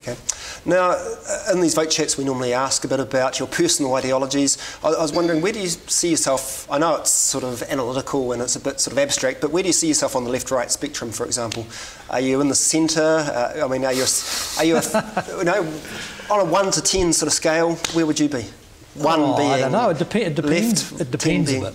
Okay. Now, in these vote chats, we normally ask a bit about your personal ideologies. I was wondering, where do you see yourself? I know it's sort of analytical and it's a bit sort of abstract, but where do you see yourself on the left-right spectrum, for example? Are you in the centre? I mean, are you you know, on a 1 to 10 sort of scale? Where would you be? One being I don't know. It depends. Left, It depends a bit.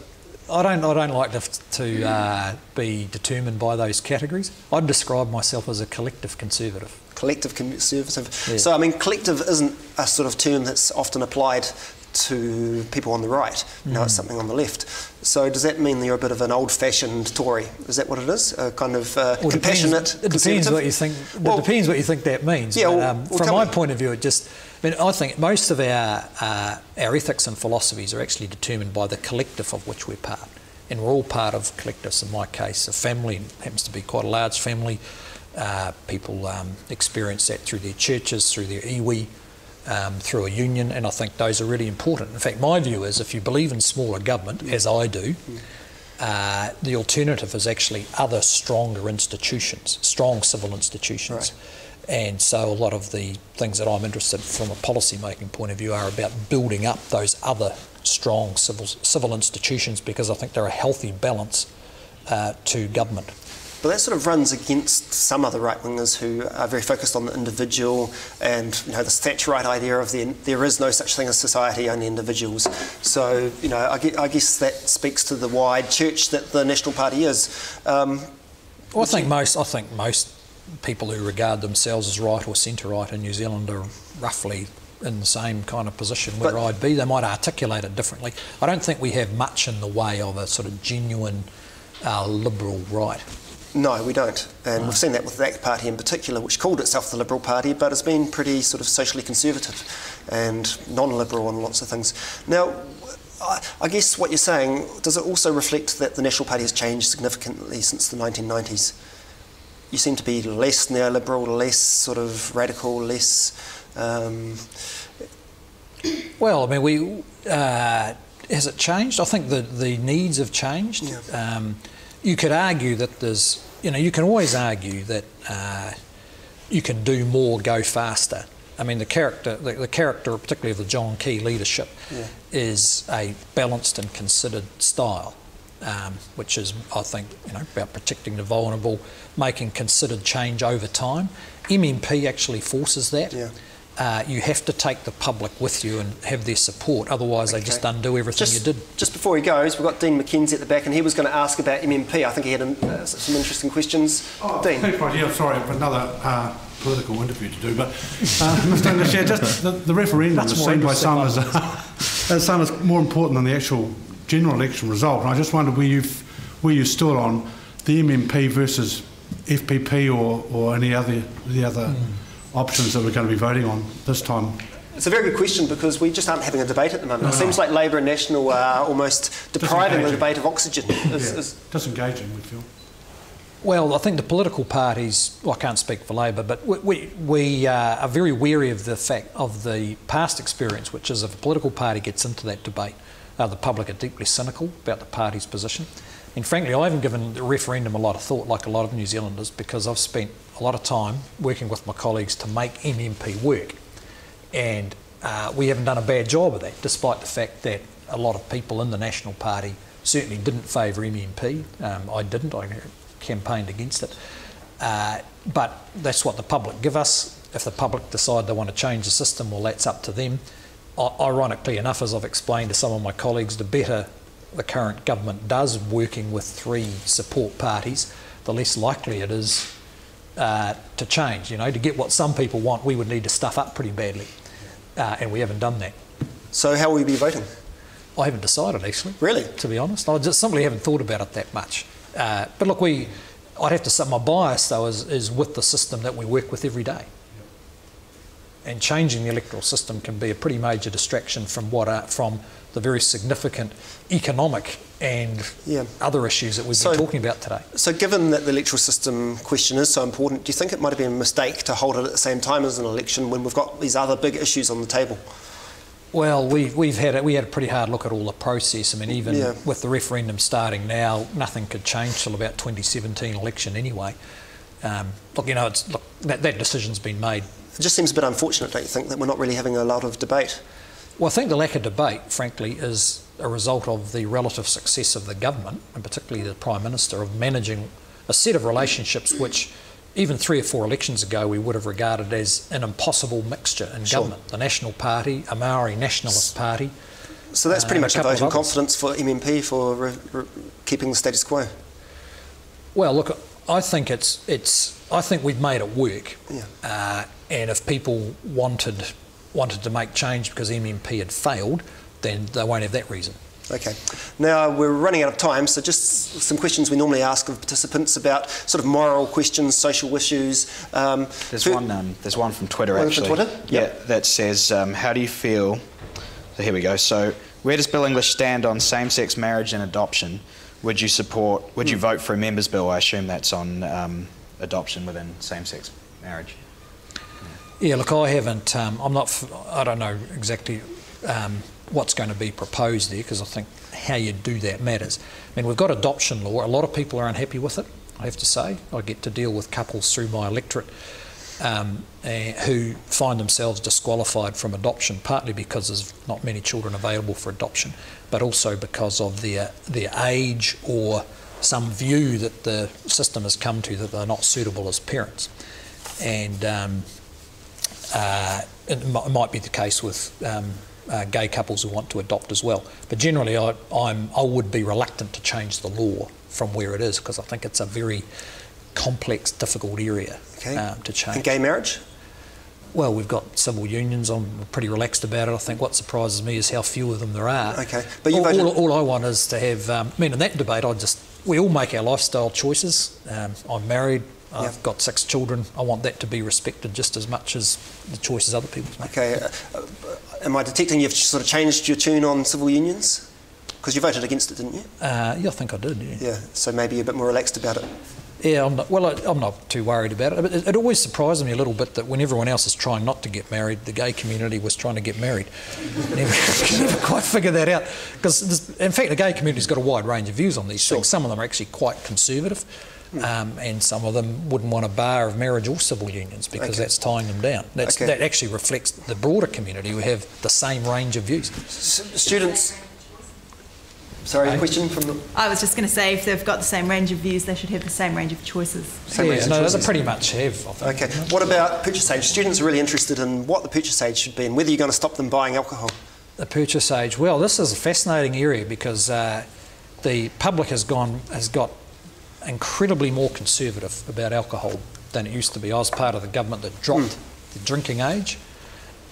I don't like to be determined by those categories. I'd describe myself as a collective conservative. Collective conservative. Yeah. So, I mean, collective isn't a sort of term that's often applied to people on the right. No, it's something on the left. So does that mean you're a bit of an old-fashioned Tory? Is that what it is? A kind of compassionate It depends what you think. It depends what you think that means. Yeah, but, from my point of view, I think most of our ethics and philosophies are actually determined by the collective of which we're part. And we're all part of collectives. In my case, a family happens to be quite a large family. People experience that through their churches, through their iwi, through a union, and I think those are really important. In fact, my view is if you believe in smaller government, as I do, the alternative is actually other stronger institutions, strong civil institutions. Right. And so a lot of the things that I'm interested in from a policy making point of view are about building up those other strong civil institutions, because I think they're a healthy balance to government. But that sort of runs against some other right-wingers who are very focused on the individual and, you know, the Thatcherite idea of there is no such thing as society, only individuals. So, you know, I guess that speaks to the wide church that the National Party is. Well, I think most people who regard themselves as right or centre-right in New Zealand are roughly in the same kind of position where I'd be. They might articulate it differently. I don't think we have much in the way of a sort of genuine liberal right. No, we don't. And we've seen that with that party in particular, which called itself the Liberal Party, but has been pretty sort of socially conservative and non-liberal on lots of things. Now, I guess what you're saying, does it also reflect that the National Party has changed significantly since the 1990s? You seem to be less neoliberal, less sort of radical, less... Well, I mean, has it changed? I think the needs have changed. Yeah. You could argue that you can always argue that you can do more, go faster. I mean, the character, particularly of the John Key leadership, is a balanced and considered style, which is, I think, about protecting the vulnerable, making considered change over time. MMP actually forces that. Yeah. You have to take the public with you and have their support, otherwise they just undo everything you did. Just before he goes, we've got Dean McKenzie at the back, and he was going to ask about MMP. I think he had some interesting questions. Dean? Thanks, Bryce. Yeah, sorry, I've another political interview to do, but Mr. English, just the referendum is seen by some as more important than the actual general election result. And I just wondered where you stood on the MMP versus FPP or any other options that we're going to be voting on this time. It's a very good question, because we just aren't having a debate at the moment. It seems like Labour and National are almost depriving the debate of oxygen. Disengaging, we feel. Well, I think the political parties, I can't speak for Labour, but we are very wary of the fact of the past experience, which is if a political party gets into that debate, the public are deeply cynical about the party's position. And frankly, I haven't given the referendum a lot of thought, like a lot of New Zealanders, because I've spent a lot of time working with my colleagues to make MMP work. And we haven't done a bad job of that, despite the fact that a lot of people in the National Party certainly didn't favour MMP. I didn't. I campaigned against it. But that's what the public give us. If the public decide they want to change the system, well, that's up to them. Ironically enough, as I've explained to some of my colleagues, the better the current government does working with 3 support parties, the less likely it is to change. To get what some people want, we would need to stuff up pretty badly, and we haven't done that. So how will you be voting? I haven't decided, actually. Really? To be honest, I just simply haven't thought about it that much. But look, I'd have to say my bias though is with the system that we work with every day. And changing the electoral system can be a pretty major distraction from from the very significant economic and other issues that we've been talking about today. So given that the electoral system question is so important, do you think it might have been a mistake to hold it at the same time as an election when we've got these other big issues on the table? Well, we had a pretty hard look at all the process. I mean, even with the referendum starting now, nothing could change till about 2017 election anyway. That decision's been made It just seems a bit unfortunate, don't you think, that we're not really having a lot of debate? Well, I think the lack of debate, frankly, is a result of the relative success of the government, and particularly the Prime Minister, of managing a set of relationships which, even 3 or 4 elections ago, we would have regarded as an impossible mixture in government. The National Party, a Maori nationalist party. So that's pretty much a vote of confidence for MMP for keeping the status quo. Well, look, I think I think we've made it work. Yeah. And if people wanted to make change because MMP had failed, then they won't have that reason. Okay. Now we're running out of time, so just some questions we normally ask of participants about sort of moral questions, social issues. There's one from Twitter actually. From Twitter? Yeah, that says, how do you feel? So here we go. So where does Bill English stand on same-sex marriage and adoption? Would you vote for a members' bill? I assume that's on adoption within same-sex marriage. Yeah, look, I haven't. I don't know exactly what's going to be proposed there, because I think how you do that matters. I mean, we've got adoption law. A lot of people are unhappy with it, I have to say. I get to deal with couples through my electorate who find themselves disqualified from adoption, partly because there's not many children available for adoption, but also because of their age or some view that the system has come to that they're not suitable as parents. And it might be the case with gay couples who want to adopt as well. But generally I would be reluctant to change the law from where it is, because I think it's a very complex, difficult area to change. And gay marriage? Well, we've got civil unions. I'm pretty relaxed about it. I think what surprises me is how few of them there are. Okay, but all I want is to have. In that debate, we all make our lifestyle choices. I'm married. I've got 6 children. I want that to be respected just as much as the choices other people make. Okay, am I detecting you've sort of changed your tune on civil unions? Because you voted against it, didn't you? Yeah, I think I did. Yeah. So maybe you're a bit more relaxed about it. Yeah, I'm not too worried about it. But it always surprises me a little bit that when everyone else is trying not to get married, the gay community was trying to get married. I never quite figure that out. Because, in fact, the gay community's got a wide range of views on these things. Some of them are actually quite conservative, and some of them wouldn't want a bar of marriage or civil unions because that's tying them down. That actually reflects the broader community who have the same range of views. Students... Sorry, a question from the... I was just going to say, if they've got the same range of views, they should have the same range of choices. They pretty much have, I think. Okay. What about purchase age? Students are really interested in what the purchase age should be and whether you're going to stop them buying alcohol. The purchase age. Well, this is a fascinating area because the public has got incredibly more conservative about alcohol than it used to be. I was part of the government that dropped the drinking age,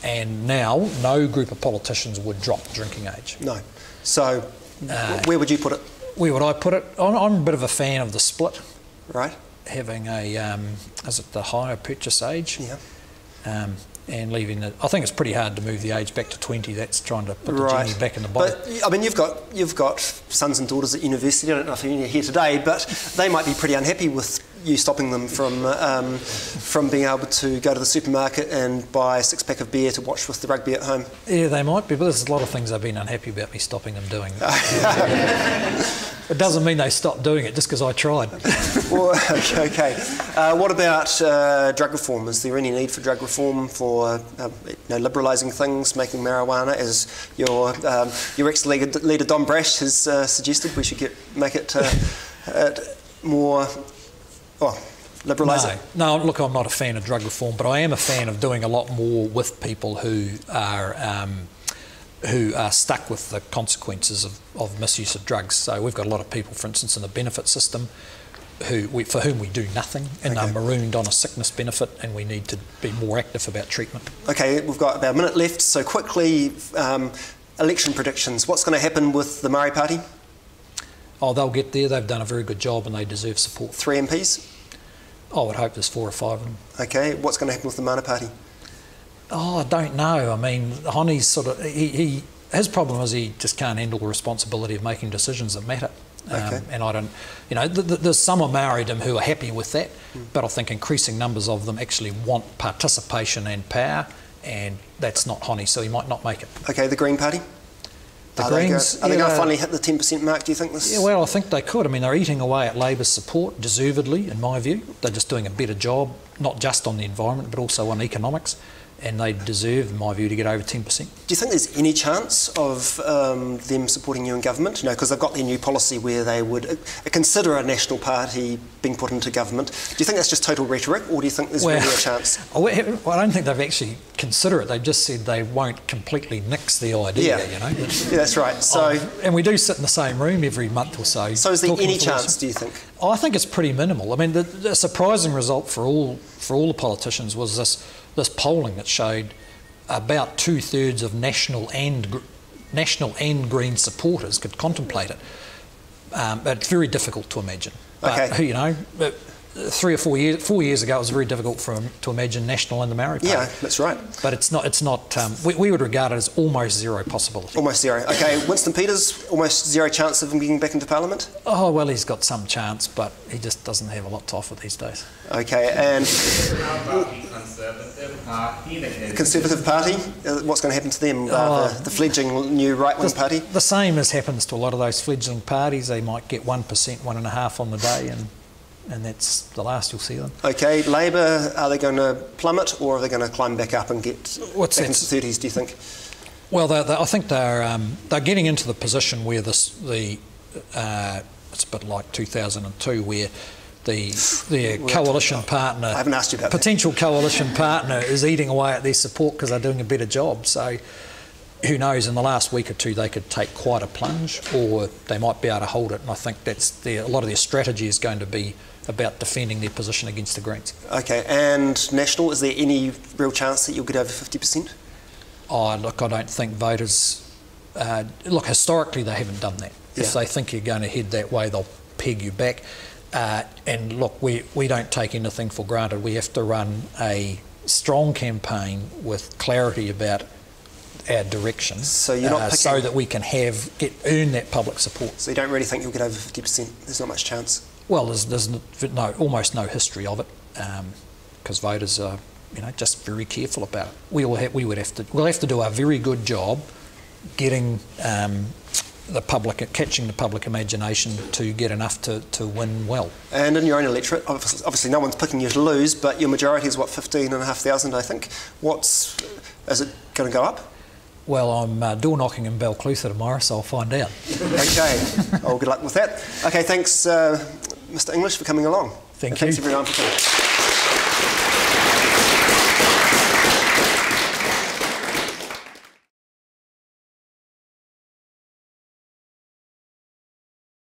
and now no group of politicians would drop the drinking age. No. So... where would you put it? Where would I put it? I'm a bit of a fan of the split. Right. Having is it the higher purchase age? Yeah. And leaving it. I think it's pretty hard to move the age back to 20. That's trying to put the genie back in the bottle. But I mean, you've got sons and daughters at university. I don't know if you're here today, but they might be pretty unhappy with you stopping them from being able to go to the supermarket and buy a 6-pack of beer to watch with the rugby at home. Yeah, they might be, but there's a lot of things they've been unhappy about me stopping them doing. It doesn't mean they stopped doing it just because I tried. Well, okay. What about drug reform? Is there any need for drug reform for liberalising things, making marijuana, as your ex-leader Dr Bryce has suggested? We should make it more liberalising. No, look, I'm not a fan of drug reform, but I am a fan of doing a lot more with people who are stuck with the consequences of misuse of drugs. So we've got a lot of people, for instance, in the benefit system for whom we do nothing, and are marooned on a sickness benefit, and we need to be more active about treatment. Okay, we've got about a minute left, so quickly, election predictions. What's going to happen with the Maori Party? Oh, they'll get there. They've done a very good job and they deserve support. 3 MPs? I would hope there's 4 or 5 of them. Okay, what's going to happen with the Mana Party? Oh, I don't know. I mean, Honi's sort of... his problem is he just can't handle the responsibility of making decisions that matter. And I don't... there's some of Maoridom who are happy with that, but I think increasing numbers of them actually want participation and power, and that's not Honi, so he might not make it. Okay, the Green Party? Are they going to finally hit the 10% mark, do you think? Yeah, well, I think they could. I mean, they're eating away at Labour's support, deservedly, in my view. They're just doing a better job not just on the environment but also on economics, and they deserve, in my view, to get over 10%. Do you think there's any chance of them supporting you in government? You know, because they've got their new policy where they would consider a national party being put into government. Do you think that's just total rhetoric, or do you think there's really a chance? I don't think they've actually considered it. They've just said they won't completely nix the idea, you know. Yeah, that's right. So, and we do sit in the same room every month or so. So is there any chance, do you think? I think it's pretty minimal. I mean, the surprising result for all the politicians was this polling that showed about 2/3 of national and Green supporters could contemplate it. But it's very difficult to imagine. But, you know, 4 years ago, it was very difficult to imagine National and the Maori Party. Yeah, that's right. But it's not. We would regard it as almost zero possibility. Almost zero. Okay, Winston Peters, almost zero chance of him getting back into Parliament? Oh, well, he's got some chance, but he just doesn't have a lot to offer these days. Okay, and Conservative Party, what's going to happen to them? The fledgling new right-wing party? The same as happens to a lot of those fledgling parties. They might get 1%, 1.5% on the day, and that's the last you'll see them. Okay, Labour, are they going to plummet, or are they going to climb back up and get back into the 30s, do you think? Well, I think they're getting into the position where it's a bit like 2002, where their coalition partner, I haven't asked you about potential coalition partner, is eating away at their support because they're doing a better job. So who knows, in the last week or two they could take quite a plunge, or they might be able to hold it. And I think a lot of their strategy is going to be about defending their position against the Greens. Okay, and National, is there any real chance that you'll get over 50%? Oh, look, I don't think voters... look, historically they haven't done that. Yeah. If they think you're going to head that way, they'll peg you back. And look, we don't take anything for granted. We have to run a strong campaign with clarity about our direction, so you're not so that we can earn that public support. So you don't really think you'll get over 50%? There's not much chance? Well, there's almost no history of it, because voters are, just very careful about it. We'll have to do a very good job getting catching the public imagination to get enough to win well. And in your own electorate, obviously no one's picking you to lose, but your majority is what, 15,500, I think. Is it going to go up? Well, I'm door knocking in Balclutha tomorrow, so I'll find out. Okay, well, good luck with that. Okay, thanks, Mr. English, for coming along. Thanks everyone for coming.